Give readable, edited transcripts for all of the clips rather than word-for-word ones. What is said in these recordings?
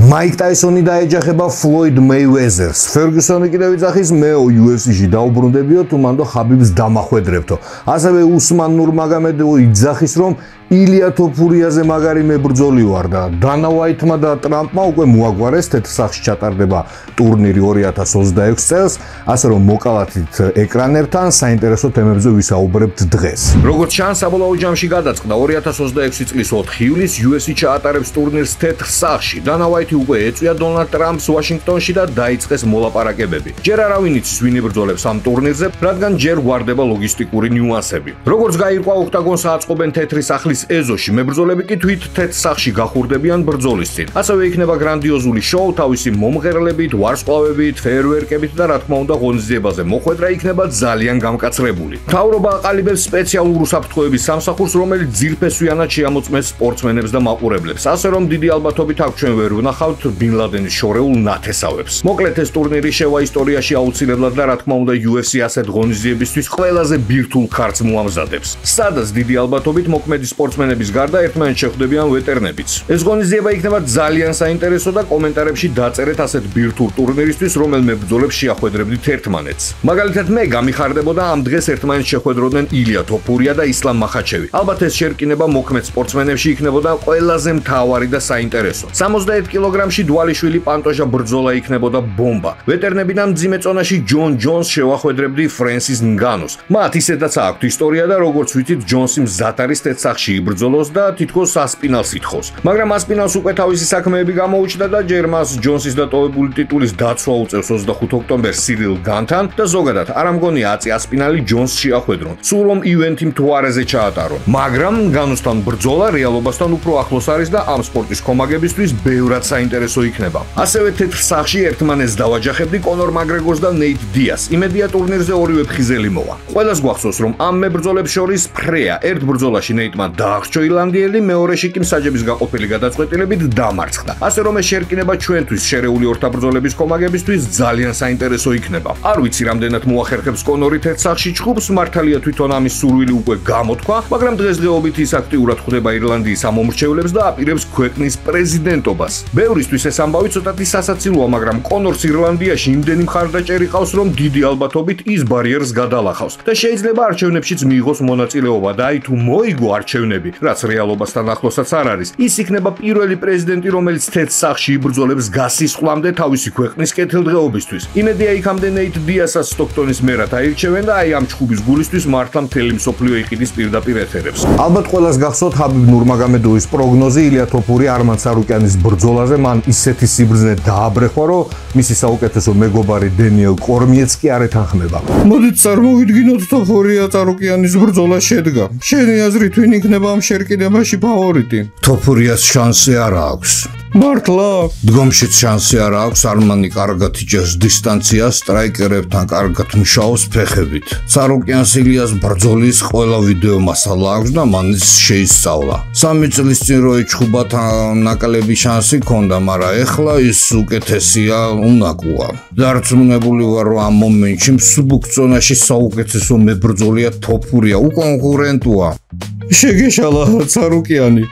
მაიკ ტაისონი დაეჯახება ფლოიდ მეიუეზერს. ფერგუსონი კიდევ იძახის მეო UFC-ში დაუბრუნდებიო თუ მანდ ხაბიბს დამახვედრებთო. ასევე უსმან ნურმაგომედოვი იძახის რომ ილია თოფურიაზე მაგარი მებრძოლი ვარ და დანა ვაითმა და ტრამპმა უკვე მოაგვარეს თეთრ სახლში ჩატარდება ტურნირი 2026 წელს, ასე რომ მოკალათით ეკრანერთან საინტერესო თემებზე ვისაუბრებთ დღეს. როგორც ჩანს, საბოლოო ჯამში გადაწყდა 2026 წლის 4 ივლისს UFC ჩაატარებს ტურნირს თეთრ სახლში. დანა ვაითი უკვე ეწვია დონალდ ტრამპს ვაშინგტონში და დაიწყეს მოლაპარაკებები. ჯერ არავინ იცის ვინ იბრძოლებს ამ ტურნირზე, რადგან ჯერ გვარდება ლოგისტიკური ნიუანსები. როგორც გაირკვა ოქტაგონს აწყობენ თეთრი სახლის ეზოში, მებრძოლები კი თვით თეთრ სახლში გახურდებიან ბრძოლის წინ. ასევე იქნება გრანდიოზული შოუ თავისი მომღერლებით, ვარსკვლავებით, ფეიერვერკებით და რა თქმა უნდა ღონისძიებაზე მოხვედრა იქნება ძალიან გამკაცრებული. მთავრობა აყალიბებს სპეციალურ უსაფრთხოების სამსახურს, რომელიც ძირფესვიანად შეამოწმეს სპორტსმენებს და მაყურებლებს, ასე რომ დიდი ალბათობით აქ ჩვენ ვერ ვნახავთ ბინ ლადენის შორეულ ნათესავებს. მოკლედ ეს ტურნირი შევა ისტორიაში აუცილებლად და რა თქმა უნდა UFC ასეთ ღონისძიებისთვის ყველაზე ბირთვულ ქარts მოამზადებს. სადაც დიდი ალბათობით მოქმედი სპორტსმენების გარდა ერთმანეთს შეხვდებიან ვეტერნებიც. ეს ღონისძიება იქნება ძალიან საინტერესო და კომენტარებში დაწერეთ ასეთ ბირთვულ ტურნირისთვის, რომელ მებრძოლებს შეახვედრებდით ერთმანეთს. მაგალითად მე გამიხარდებოდა ამ დღეს ერთმანეთს შეხვედროდნენ ილია თოფურია და ისლამ მახაჩევი. ალბათ ეს შერკინება მოქმედ სპორტსმენებში იქნებოდა ყველაზე მთავარი და საინტერესო. 71 კილოგრამში დვალიშვილი პანტოჟა ბრძოლა იქნებოდა ბომბა. ვეტერნებიდან მძიმე წონაში ჯონ ჯონს შევახვედრებდი ფრენსის ნგანოს. მათ ისედაც აქვთ ისტორია და როგორც ვიცით ჯონსი მზად არის თეთრ სახლში იბრძოლოს და თითქოს ასპინალს ითხოვს. მაგრამ ასპინალს უკვე თავისი საქმეები გამოუჩნდა და ჯერ მას ჯონსის დატოვებული ტიტულის დაცვა უწევს 25 ოქტომბერს სირილ განთან და ზოგადად არ ამგონია აწი ასპინალი ჯონს შეახვედრონ. სულ რომ ივენთი მთვარეზე ჩაატარონ. მაგრამ განუსთან ბრძოლა რეალობასთან უფრო ახლოს არის და ამ სპორტის კომაგებისთვის ბევრად საინტერესო იქნება. ასევე თეთრ სახლში ერთმანეთს დავაჯახებდი კონორ მაკგრეგორს და ნეით დიას. იმედია ტურნირზე ორივე ფხიზელი მოვა. ყველას გვახსოვს რომ ამ მებრძოლებს შორის ფრეა ერთ ბრძოლაში ნეიტმა დააღწია ირლანდიელი, მეორეში კი მსაჯების გაყოფილი გადაწყვეტილებით დამარცხდა. ასე რომ ეს შერკინება ჩვენთვის შერეული ორთაბრძოლების კომაგებისთვის ძალიან საინტერესო იქნება. არ ვიცი რამდენად მოახერხებს კონორი თეთრ სახლში ჩხუბს, მართალია თვითონ ამის სურვილი უკვე გამოთქვა, მაგრამ დღესდღეობით ის აქტიურად ხვდება ირლანდიის ამომრჩევლებს და აპირებს ქვეყნის პრეზიდენტობას. ბევრისთვის ეს ამბავი ცოტათი სასაცილოა, მაგრამ კონორს ირლანდიაში იმდენი მხარდაჭერი ყავს, რომ დიდი ალბათობით ის ბარიერს გადალახავს და შეიძლება არჩევნებშიც მიიღოს მონაწილეობა და აი თუ მოიგო არჩევნები, რაც რეალობასთან ახლოსაც არ არის, ის იქნება პირველი პრეზიდენტი, რომელიც თეთრ სახლში იბრძოლებს გასისხლამდე თავისი ქვეყნის კეთილდღეობისთვის. იმედია იქამდე ნეით დიასას სტოქტონის მერად აირჩევენ და აი ამ ჩხუბის გულისთვის მართლა მთელი მსოფლიო იყიდის პირდაპირ ეთერებს. ალბათ ყველას გახსოვთ ჰაბიბ ნურმაგომედოვის პროგნოზი ილია თოფურია არმან სარუკიანის ბრძოლაზე. მან ისეთი სიბრძნე დააბრეხვა, რომ მისი საუკეთესო მეგობარი დენიელ კორმიეც კი არ ეთანხმება. მოდით წარმოვიდგინოთ თოფურია სარუკიანის ბრძოლა შედგა. შენი აზრით ვინ იქნება ამ შერკინებაში ფავორიტი? თოფურიას შანსი არ აქვს. მართლა? დგომშიც შანსი არ აქვს, არმანი კარგად იჭერს დისტანციას, სტრაიკერებთან კარგად მუშაობს ფეხებით. სარუკიანს ილიას ბრძოლის ყველა ვიდეო მასალა აქვს და მან ის შეისწავლა. 3 წლის წინ რო ეჩხუბა ნაკლები შანსი ჰქონდა, მაგრამ ეხლა ის უკეთესია, უნაკოა. დარწმუნებული ვარ, რომ ამ მომენტში მსუბუქ ზონაში საუკეთესო მებრძოლია თოფურია, უკონკურენტოა. შეგეშალა სარუკიანი.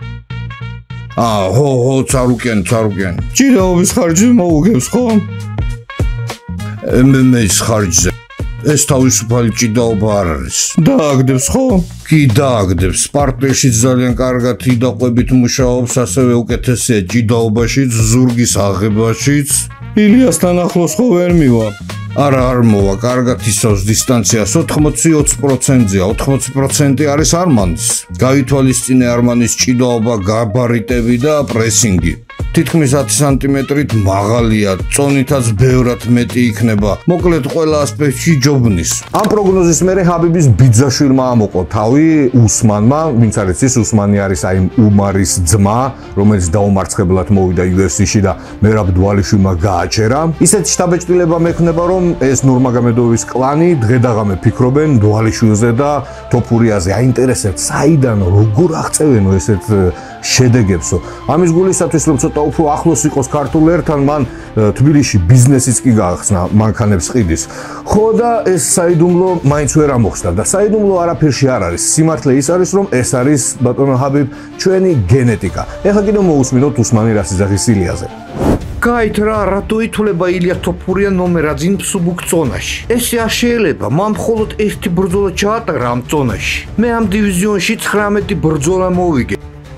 ხო, სარუკიანი. ჭიდაობის ხარჯზე მოუგებს, ხო? MMA-ის ხარჯზე. ეს თავისუფალი ჭიდაობა არ არის. დააგდებს, ხო? კი, დააგდებს. პარტნიორშიც ძალიან კარგად იდაყვებით მუშაობს, ასევე უკეთესია ჭიდაობაშიც, ზურგის აღებაშიც. ილიასთან ახლოს ხო ვერ მივა? არა, არ მოვა, კარგად ისავს დისტანციას 80-20%-ზეა, 80% არის არმანის. გაითვალისწინე არმანის ჭიდაობა, გაბარიტები და პრესინგი. თითქმის 10 სანტიმეტრით მაღალია, წონითაც ბევრად მეტი იქნება. მოკლედ ყველა ასპექტში ჯობნის. ამ პროგნოზის მერე ჰაბიბის ბიძაშვილმა ამოყო თავი უსმანმა, ვინც არის ის უსმანი არის აი უმარის ძმა, რომელიც დაუმარცხებლად მოვიდა UFC-ში და მერაბ დვალიშვილმა გააჩერა. ისეთი შთაბეჭდილება მექნება, რომ ეს ნურმაგომედოვის კლანი დღედაღამე ფიქრობენ დვალიშვილზე და თოფურიაზე. აინტერესებთ, საიდან როგორ აღწევენო ესეთ შედეგებსო. ამის გულისათვის რომ ცოტა უფრო ახლოს იყოს ქართულ ერთან, მან თბილისში ბიზნესიც კი გაახსნა მანქანებს ყიდის. ხო და ეს საიდუმლო მაინც ვერ ამოხსნა და საიდუმლო არაფერში არ არის. სიმართლე ის არის, რომ ეს არის ბატონო ჰაბიბ ჩვენი გენეტიკა. ეხლა კიდევ მოусმინოთ უსმანი რას იძახის ილიაზე. გაით რა, რატო ითვლება ილია თოფურია ნომერაძე მსუბუქ ზონაში? ესე არ შეიძლება, მან მხოლოდ ერთი ბრძოლა ჩაატარა ამ ზონაში. მე ამ დივიზიონში 19 ბრძოლა მოვიგე.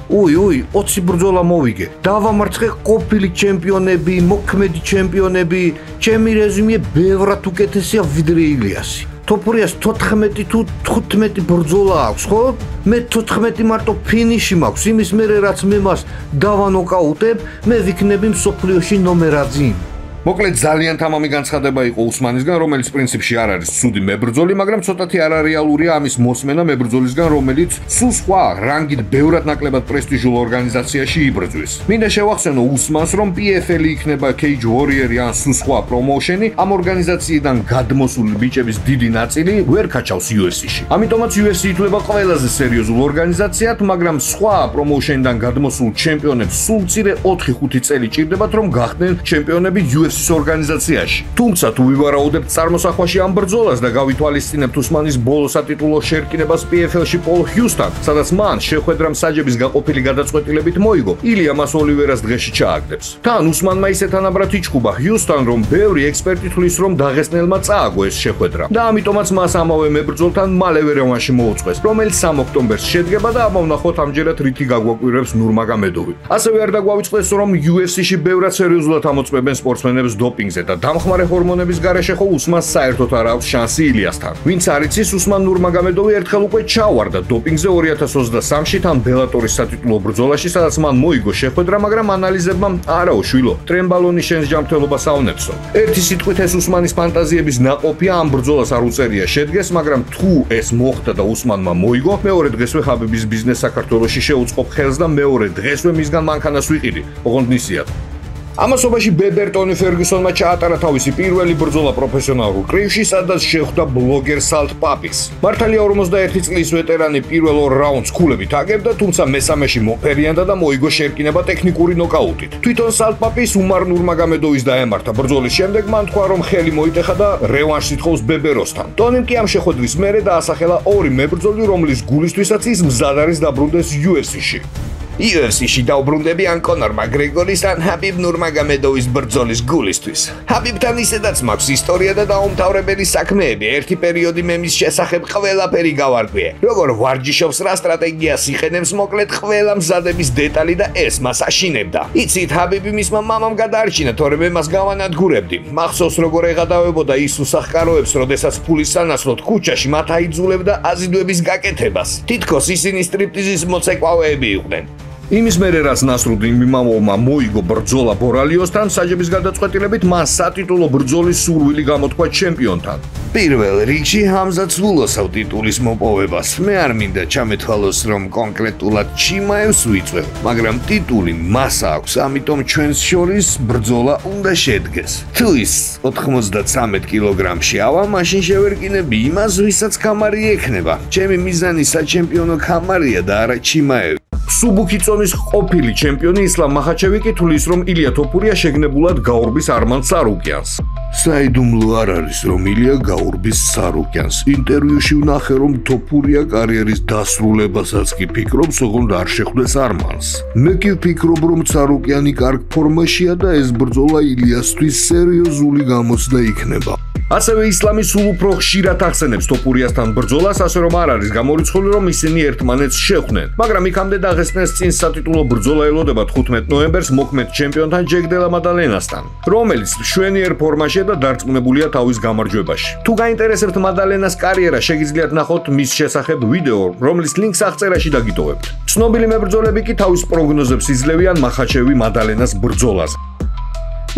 უი, 20 ბრძოლა მოვიგე. დავამარცხე ყოფილი ჩემპიონები, მოქმედი ჩემპიონები. ჩემი რეზუმე ბევრად უკეთესია ვიდრე ილიასი. თოფურიას 14 თუ 15 ბრძოლა აქვს, ხო? მე 14 მარტო ფინიში მაქვს. იმის მერე რაც მე მას დავანოკაუტებ, მე ვიქნები მსოფლიოში ნომერაძე. მოკლედ ძალიან თამამი განცხადება იყო უსმანისგან, რომელიც პრინციპში არ არის ცუდი მებრძოლი, მაგრამ ცოტათი არარეალურია ამის მოსმენა მებრძოლისგან, რომელიც სულ სხვა რანგით ბევრად ნაკლებად პრესტიჟულ ორგანიზაციაში იბრძვის. მინდა შევახსენო უსმანს, რომ PFL-ი იქნება Cage Warrior-ი ან სულ სხვა პრომოუშენი, ამ ორგანიზაციიდან გადმოსული ბიჭების დიდი ნაწილი ვერ ქაჩავს UFC-ში. ამიტომაც UFC ითვლება ყველაზე სერიოზულ ორგანიზაციად, მაგრამ სხვა პრომოუშენიდან გადმოსულ ჩემპიონებს სულ მცირე 4-5 წელი ჭირდებათ, რომ გახდნენ ჩემპიონები UFC-ის ორგანიზაციაში. თუმცა თუ ვივარაუდებთ წარმოსახვაში ამ ბრძოლას და გავითვალისწინებთ უსმანის ბოლო სატიტულო შერკინებას PFL-ში პოლ ჰიუსთან, სადაც მან შეხვედრა მსაჯების გაყოფილი გადაწყვეტილებით მოიგო, ილია მას ოლივერას დღეში ჩააგდებს. თან უსმანმა ისე თანაბრად იჩხუბა ჰიუსთან, რომ ბევრი ექსპერტი თვლის, რომ დაღესტნელმა წააგო ეს შეხვედრა და ამიტომაც მას ამავე მებრძოლთან მალევე რევანში მოუწყვეს, რომელიც 3 ოქტომბერს შედგება და ამოვნახოთ ამჯერად რითი გაგვაკვირვებს ნურმაგომედოვი. ასევე არ დაგვავიწყდეს, რომ UFC-ში ბევრად სერიოზულად ამოწმებენ სპორტსმენებს დოპინგზე და დამხმარე ჰორმონების გარეშე ხო უსმანს საერთოდ არ აქვს შანსი ილიასთან. ვინც არ იცის, უსმან ნურმაგომედოვი ერთხელ უკვე ჩავარდა დოპინგზე 2023-ში თან ბელატორის სატიტულო ბრძოლაში, სადაც მან მოიგო შეხვედრა, მაგრამ ანალიზებმა არაო შვილო, ტრემბალონი შენს ჯანმრთელობას ავნებსო. ერთი სიტყვით ეს უსმანის ფანტაზიების ნაყოფია, ამ ბრძოლას არ უწერია შედგეს, მაგრამ თუ ეს მოხდა და უსმანმა მოიგო, მეორე დღესვე ხაბიბის ბიზნეს საქართველოში შეუწყობ ხელს და მეორე დღესვე მისგან მანქანას ვიყიდი. ოღონდ ნისიათ. ამასობაში ბებერტონი ფერგუსონმა ჩაატარა თავისი პირველი ბრძოლა პროფესიონალურ კრივში, სადაც შეხვდა ბლოგერ სალტ პაპის. მართალია 41 წლის ვეტერანი პირველ 2 რაუნდს ქულებით აგებდა, თუმცა მესამეში მოფერიანდა და მოიგო შერკინება ტექნიკური ნოკაუტით. თვითონ სალტ პაპის უმარ ნურმაგომედოვის დაემართა ბრძოლის შემდეგ, მან თქვა, რომ ხელი მოიტეხა და რევანშს ითხოვს ბებეროსთან. ტონიმ კი ამ შეხვედრის მერე დაასახელა ორი მებრძოლი, რომლის გულისთვისაც ის მზად არის დაბრუნდეს UFC-ში. UFC-ში დაუბრუნდები ან კონორ მაკგრეგორის ან ჰაბიბ ნურმაგომედოვის ბრძოლის გულისთვის. ჰაბიბთან ისედაც მაქვს ისტორია და დაუმთავრებელი საქმეები. ერთი პერიოდი მე მის შესახებ ყველაფერი გავარკვიე. როგორ ვარჯიშობს, რა სტრატეგიას იყენებს, მოკლედ ყველა მზადების დეტალი და ეს მას აშინებდა. იცით, ჰაბიბი მისმა მამამ გადაარჩინა, თორემ მე მას გავანადგურებდი. მახსოვს როგორ ეღადავებოდა ის უსახკაროებს, როდესაც ფულის სანაცვლოდ ქუჩაში მათ აიძულებდა აზიდვების გაკეთებას. თითქოს ისინი სტრიპტიზის მოცეკვავეები იყვნენ. იმის მერე რაც ნასრუდინ მიმამოვმა მოიგო ბრძოლა ბორალიოსთან, საჯების გადაწყვეტილებით მან სატიტულო ბრძოლის სურვილი გამოთქვა ჩემპიონთან. პირველ რიგში ჰამზა ცვულოსავ ტიტულის მოპოვებას. მე არ მინდა ჩამეთვალოს, რომ კონკრეტულად ჩიმაევს ვიწვევ, მაგრამ ტიტული მას აქვს, ამიტომ ჩვენს შორის ბრძოლა უნდა შედგეს. თუ ის 93 კილოგრამში ავა, მაშინ შევერკინები იმას, ვისაც ქამარი ექნება. ჩემი მიზანი საჩემპიონო ქამარია და არა ჩიმაევი. სუბუქი წონის ყოფილი ჩემპიონი ისლამ მახაჩევი კი თulis, რომ ილია თოფურია შეგნებულად გაურბის არმან სარუკიანს. საიდუმლო არ არის, რომ ილია გაურბის სარუკიანს. ინტერვიუში ვნახე, რომ თოფურია კარიერის დასრულებასაც კი ფიქრობს, ოღონდ არ შეხვდეს არმანს. მე კი ვფიქრობ, რომ სარუკიანი კარგ ფორმაშია და ეს ბრძოლა ილიასთვის სერიოზული გამოცდა იქნება. ასევე ისლამი სულ უფრო ხშირად ახსენებს თოფურიასთან ბრძოლას, ასე რომ არ არის გამორიცხული, რომ ისინი ერთმანეთს შეხვდნენ. მაგრამ იქამდე დაღესტნის წინ სატიტულო ბრძოლა ელოდება 15 ნოემბერს მოქმედ ჩემპიონთან ჯეკ დელა მადალენასთან, რომელიც მშვენიერ ფორმაშია და დარწმუნებულია თავის გამარჯვებაში. თუ გაინტერესებთ მადალენას კარიერა, შეგიძლიათ ნახოთ მის შესახებ ვიდეო, რომლის ლინკს აღწერაში დაგიტოვებთ. ცნობილი მებრძოლები კი თავის პროგნოზებს იძლევიან მახაჩევი მადალენას ბრძოლაზე.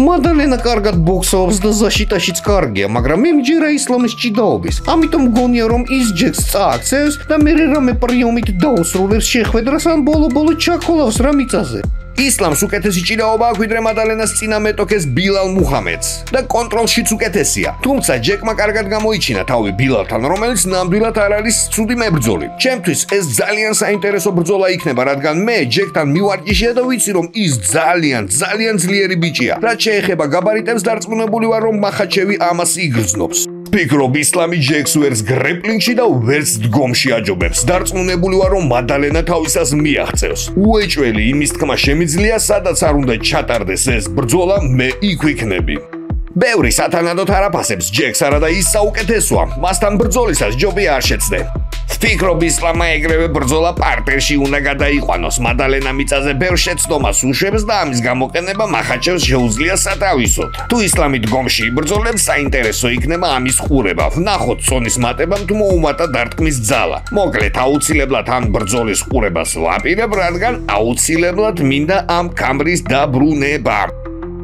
მადალენა კარგად ბოქსობს და ზაშიტაშიც კარგია, მაგრამ მე მჯერა ისლამის ჭიდაობის. ამიტომ მგონია, რომ ის ჯეკს წააქცევს და მე რამე პრიომით დაუსრულებს შეხვედრას ან ბოლო-ბოლო ჩაქოლავს რა მიწაზე. ისლამს უკეთესი ჭიდაობა აქვს ვიდრე მადალენას წინა მეტოქეს ბილალ მუჰამედს და კონტროლშიც უკეთესია. თუმცა ჯეკმა კარგად გამოიჩინა თავი ბილალთან, რომელიც ნამდვილად არ არის ცუდი მებრძოლი. ჩემთვის ეს ძალიან საინტერესო ბრძოლა იქნება, რადგან მე ჯეკთან მივარჯიშია და ვიცი, რომ ის ძალიან ძლიერი ბიჭია. რაც შეეხება გაბარიტებს, დარწმუნებული ვარ, რომ მახაჩევი ამას იგრძნობს. ვფიქრობ, ისლამი ჯეკს ვერც გრეპლინგში და ვერც დგომში აჯობებს. დარწმუნებული ვარ, რომ მადალენა თავისას მიაღწევს. უეჭველი იმის თქმა შემიძლია, სადაც არ უნდა ჩატარდეს ეს ბრძოლა, მე იქ ვიქნები. ბევრი სათანადოდ არაფასებს ჯეკს არა და ის საუკეთესოა. მასთან ბრძოლისას ჯობი არ შეცდე. ვფიქრობ, ისლამმა ეგრევე ბრძოლა პარტერში უნდა გადაიყვანოს. მადალენა მიწაზე ბევრ შეცდომას უშვებს და ამის გამოყენება მახაჩევს შეუძლია სათავისოდ. თუ ისლამი დგომში იბრძოლებს, საინტერესო იქნება ამის ყურება. ვნახოთ ცონის მატებამ თუ მოუმატა დარტყმის ძალა. მოკლედ, აუცილებლად ამ ბრძოლის ყურებას ვაპირებ, რადგან აუცილებლად მინდა ამ კამბრის დაბრუნება.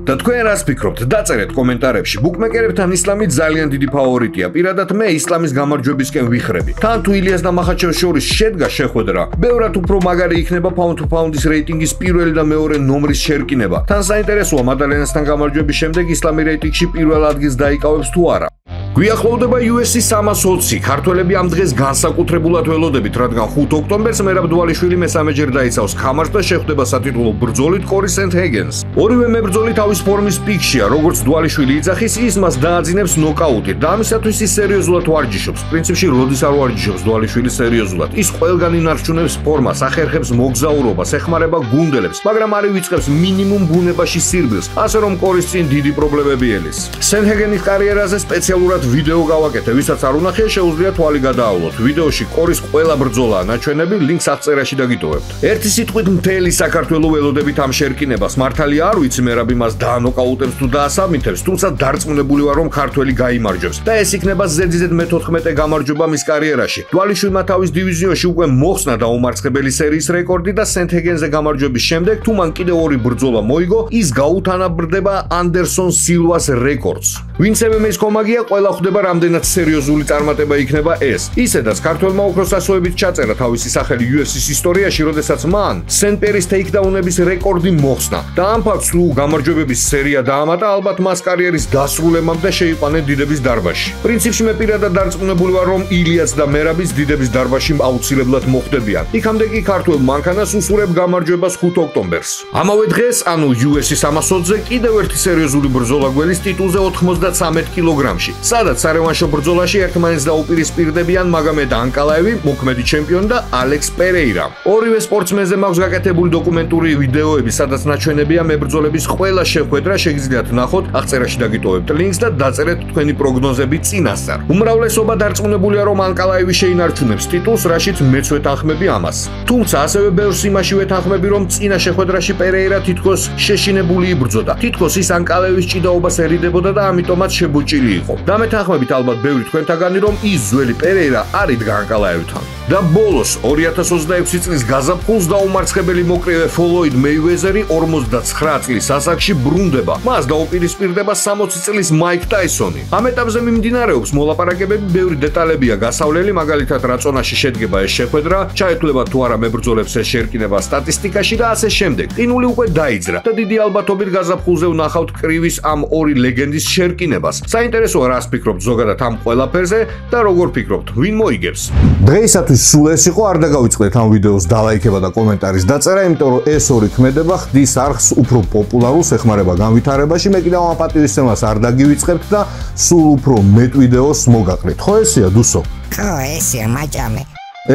და თქვენ რას ფიქრობთ? დაწერეთ კომენტარებში. ბუკმეკერებთან ისლამი ძალიან დიდი ფავორიტია. პირადად მე ისლამის გამარჯვებისკენ ვიხრები. თან თუ ილიას და მახაჩევს შორის შედგა შეხვედრა, ბევრად უფრო მაგარი იქნება pound to pound-ის რეიტინგის პირველი და მეორე ნომრის შერკინება. თან საინტერესოა მადალენასთან გამარჯვების შემდეგ ისლამი რეიტინგში პირველ ადგილს დაიკავებს თუ არა. გვიახლოვდება UFC 320. ქართველები ამ დღეს განსაკუთრებულად ველოდებით, რადგან 5 ოქტომბერს მერაბ დვალიშვილი მესამეჯერ დაიცავს ქამარს და შეხვდება სატიტულო ბრძოლით კორი სენტ-ჰეგენს. ორივე მებრძოლი თავის ფორმის პიკშია, როგორც დვალიშვილი იძახის, ის მას დააძინებს ნოკაუტით და ამისათვის ის სერიოზულად ვარჯიშობს. პრინციპში როდის არ ვარჯიშობს დვალიშვილი სერიოზულად. ის ყველგან ინარჩუნებს ფორმას, ახერხებს მოგზაურობას, ეხმარება გუნდელებს, მაგრამ არ ივიწყებს მინიმუმ ბუნებაში სირბილს, ასე რომ კორის წინ დიდი პრობლემები ელის. სენტ-ჰეგენის კარიერაზე სპეციალურად ვიდეო გავაკეთე, ვისაც არ უნახია, შეუძლია თვალი გადაავლოთ. ვიდეოში კორის ყველა ბრძოლაა ნაჩვენები, ლინკს აღწერაში დაგიტოვებთ. ერთი სიტყვით მთელი საქართველო ველოდებით ამ შერკინებას. მართალია არ ვიცი მერაბი მას დაანოკაუტებს თუ დაასაბმითებს, თუმცა დარწმუნებული ვარ, რომ ქართველი გაიმარჯვებს და ეს იქნება ზედიზედ მე-14 გამარჯვება მის კარიერაში. დვალიშვილმა თავის დივიზიონში უკვე მოხსნა დაუმარცხებელი სერიის რეკორდი და სენტ-ჰეგენზე გამარჯვების შემდეგ, თუ მან კიდევ ორი ბრძოლა მოიგო, ის გაუთანაბრდება ანდერსონ სილვას რეკორდს. ვინც MMA-ის კომაგია, ყველა ხვდება რამდენად სერიოზული წარმატება იქნება ეს. ისედაც ქართველმა ოქროს ასოებით ჩაწერა თავისი სახელი UFC-ის ისტორიაში, როდესაც მან სენ-პერის ტეიქდაუნების რეკორდი მოხსნა და ამ ფაქტს თუ გამარჯვებების სერია დაამატა, ალბათ მას კარიერის დასრულებამდე შეიყვანა დიდების დარბაზში. პრინციპში მე პირადად დარწმუნებული ვარ, რომ ილიას და მერაბის დიდების დარბაზში აუცილებლად მოხვდებიან. იქამდე კი ქართველ მანქანას უსურებ გამარჯვებას 5 ოქტომბერს. ამავე დღეს, ანუ UFC 320-ზე კიდევ ერთი სერიოზული ბრძოლა გველის ტიტულზე 93 კილოგრამში. სადაც სარევანშო ბრძოლაში ერთმანეთს დაუპირისპირდებიან მაგომედ ანკალაევი, მოქმედი ჩემპიონი და ალექს პერეირა. ორივე სპორტსმენზე მაქვს გაკეთებული დოკუმენტური ვიდეოები, სადაც ნაჩვენებია მებრძოლების ყველა შეხვედრა, შეგიძლიათ ნახოთ, აღწერაში დაგიტოვებთ ლინკს და დაწერეთ თქვენი პროგნოზები წინასწარ. უმრავლესობა დარწმუნებულია, რომ ანკალაევი შეინარჩუნებს ტიტულს, რაშიც მეც ვეთანხმები ამას. თუმცა ასევე ბევრს იმაში ვეთანხმები, რომ წინა შეხვედრაში პერეირა თითქოს შეშინებული იბრძოდა. თითქოს ის ანკალაევის ჭიდაობას ერიდებოდა და ამიტომაც შებუჭილი იყო. დამეთანხმებით ალბათ ბევრი თქვენთაგანი, რომ ის ძველი პერეირა არ იდგა ანკალაევთან. და ბოლოს 2026 წლის გაზაფხულს დაუმარცხებელი მოკრივე ფლოიდ მეივეზერი 49 წლის ასაკში ბრუნდება. მას დაუპირისპირდება 60 წლის მაიკ ტაისონი. ამ ეტაპზე მიმდინარეობს მოლაპარაკებები, ბევრი დეტალებია გასავლელი, მაგალითად რა წონაში შედგება ეს შეხვედრა, ჩაეთვლება თუ არა მებრძოლებს ეს შერკინება სტატისტიკაში და ასე შემდეგ. ყინული უკვე დაიძრა და დიდი ალბათობით გაზაფხულზე ვნახავთ კრივის ამ ორი ლეგენდის შერკინებას. საინტერესოა რას ფიქრობთ ზოგადად ამ ყველაფერზე და როგორ ფიქრობთ, ვინ მოიგებს? დღეისათვის სულ ეს იყო, არ დაგავიწყდეთ ამ ვიდეოს დალაიქება და კომენტარის დაწერა, იმიტომ რომ ეს ორი ქმედება ხდის არხს უფრო პოპულარულს, ეხმარება განვითარებაში. მე კიდევ ამ პატივისცემას არ დაგივიწყებთ და სულ უფრო მეტ ვიდეოს მოგაყრით. ხო ესეა, დუსო? ხო, ესეა, მაჭამე.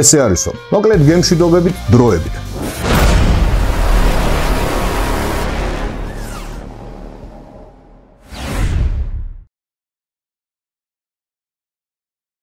ესე არისო. მოკლედ გემშვიდობებით დროებით.